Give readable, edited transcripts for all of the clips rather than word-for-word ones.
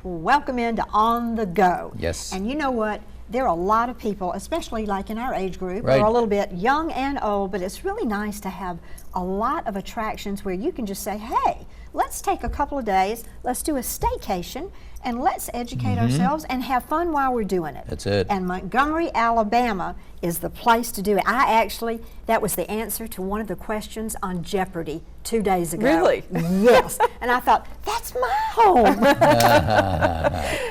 welcome into On the Go. Yes. And you know what? There are a lot of people, especially like in our age group, Right. who are a little bit young and old, but it's really nice to have a lot of attractions where you can just say, hey, let's take a couple of days, let's do a staycation, and let's educate ourselves and have fun while we're doing it. That's it. And Montgomery, Alabama is the place to do it. That was the answer to one of the questions on Jeopardy 2 days ago. Really? Yes. And I thought, that's my home.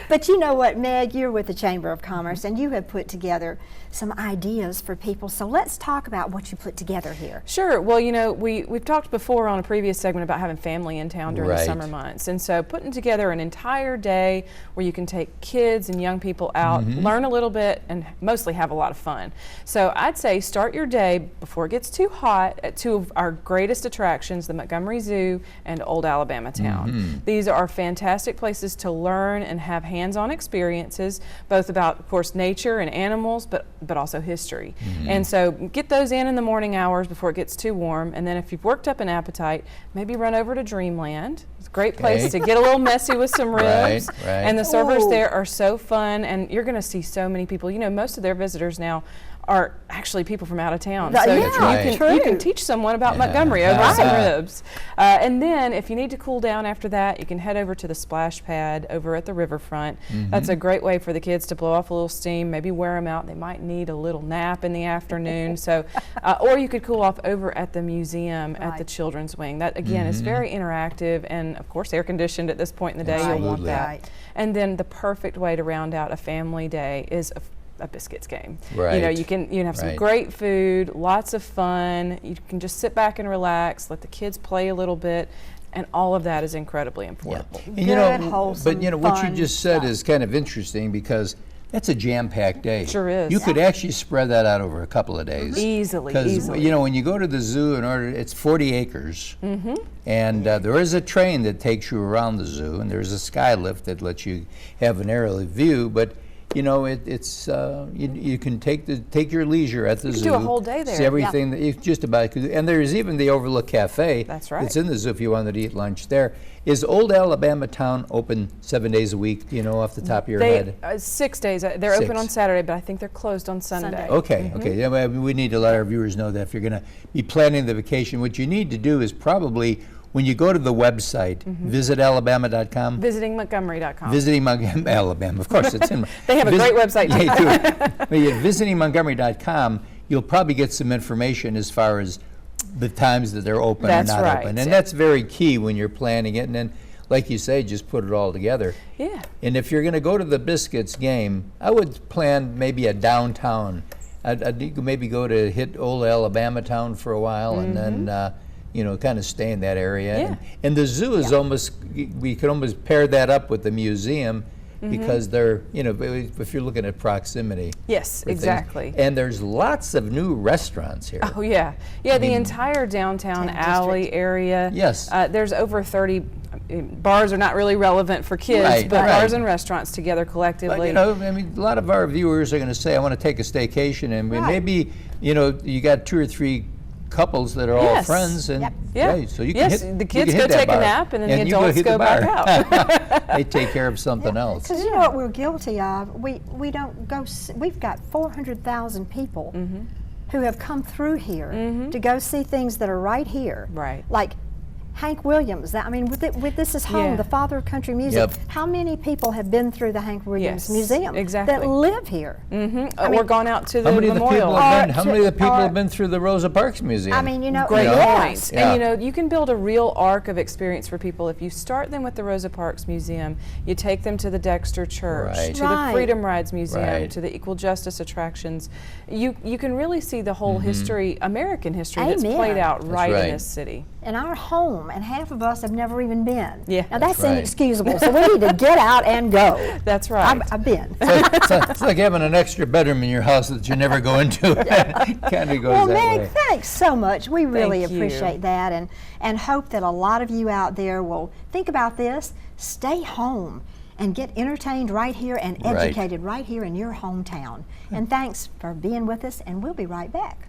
But you know what, Meg, you're with the Chamber of Commerce, and you have put together some ideas for people. So let's talk about what you put together here. Sure. Well, you know, we've talked before on a previous segment about having family in town during the summer months. And so putting together an entire day where you can take kids and young people out, learn a little bit, and mostly have a lot of fun. So I'd say start your day before it gets too hot at two of our greatest attractions, the Montgomery Zoo and Old Alabama Town. These are fantastic places to learn and have hands-on experiences, both about, of course, nature and animals, but also history. And so get those in the morning hours before it gets too warm. And then if you've worked up an appetite, maybe run over to Dreamland. It's a great place to get a little messy with some ribs. And the servers there are so fun, and you're going to see so many people. You know, most of their visitors now are actually people from out of town. So you can teach someone about Montgomery over some ribs. And then if you need to cool down after that, you can head over to the Splashpad over at the riverfront. That's a great way for the kids to blow off a little steam, maybe wear them out. They might need a little nap in the afternoon. So, or you could cool off over at the museum at the children's wing. That again is very interactive and of course air conditioned at this point in the day. You'll want that. And then the perfect way to round out a family day is a biscuits game. You know, you can have some great food, lots of fun. You can just sit back and relax, let the kids play a little bit, and all of that is incredibly important. And you know, but you know what you just said is kind of interesting because that's a jam-packed day. Sure is. You could actually spread that out over a couple of days. Easily. Because you know, when you go to the zoo, it's 40 acres, and there is a train that takes you around the zoo, and there's a sky lift that lets you have an aerial view, but you know, you can take your leisure at the zoo. You can do a whole day there. See everything that you just about could do. And there's even the Overlook Cafe. That's right. It's in the zoo if you wanted to eat lunch there. Is Old Alabama Town open 7 days a week? Do you know off the top of your head? 6 days. They're open on Saturday, but I think they're closed on Sunday. Okay, okay. Yeah, we need to let our viewers know that if you're going to be planning the vacation, what you need to do is probably, when you go to the website, visitalabama.com. Visitingmontgomery.com. Visiting Montgomery, Alabama. Of course, it's in. They have a great website too. But visitingmontgomery.com, you'll probably get some information as far as the times that they're open or not open. And that's very key when you're planning it. And then, like you say, just put it all together. Yeah. And if you're going to go to the Biscuits game, I would plan maybe a downtown. I'd maybe go to hit Old Alabama Town for a while and then you know, kind of stay in that area. And the zoo is almost, we could almost pair that up with the museum because they're, you know, if you're looking at proximity. Yes, exactly. And there's lots of new restaurants here. Oh yeah. Yeah, the entire downtown alley area. Yes. There's over 30, bars are not really relevant for kids, but bars and restaurants together collectively. But, you know, I mean, a lot of our viewers are going to say, I want to take a staycation, and maybe, you know, you got 2 or 3 couples that are all friends, and so you can hit, the kids go take a nap, and then the adults go back out. They take care of something else. Because you know what we're guilty of? We don't go. We've got 400,000 people who have come through here to go see things that are right here. Like Hank Williams. I mean, this is home, the father of country music. How many people have been through the Hank Williams Museum that live here? I mean, or gone out to the memorial. How many of the people have been through the Rosa Parks Museum? I mean, you know, great point. And you know, you can build a real arc of experience for people if you start them with the Rosa Parks Museum. You take them to the Dexter Church, to the Freedom Rides Museum, to the Equal Justice attractions. You can really see the whole history, American history, that's played out in this city. In our home, and half of us have never even been. Now that's inexcusable, so we need to get out and go. That's right. I've been. It's like having an extra bedroom in your house that you never go into. Kind of goes that Meg, way. thanks so much. We really appreciate that, and hope that a lot of you out there will think about this, stay home, and get entertained right here and educated right here in your hometown. And thanks for being with us, and we'll be right back.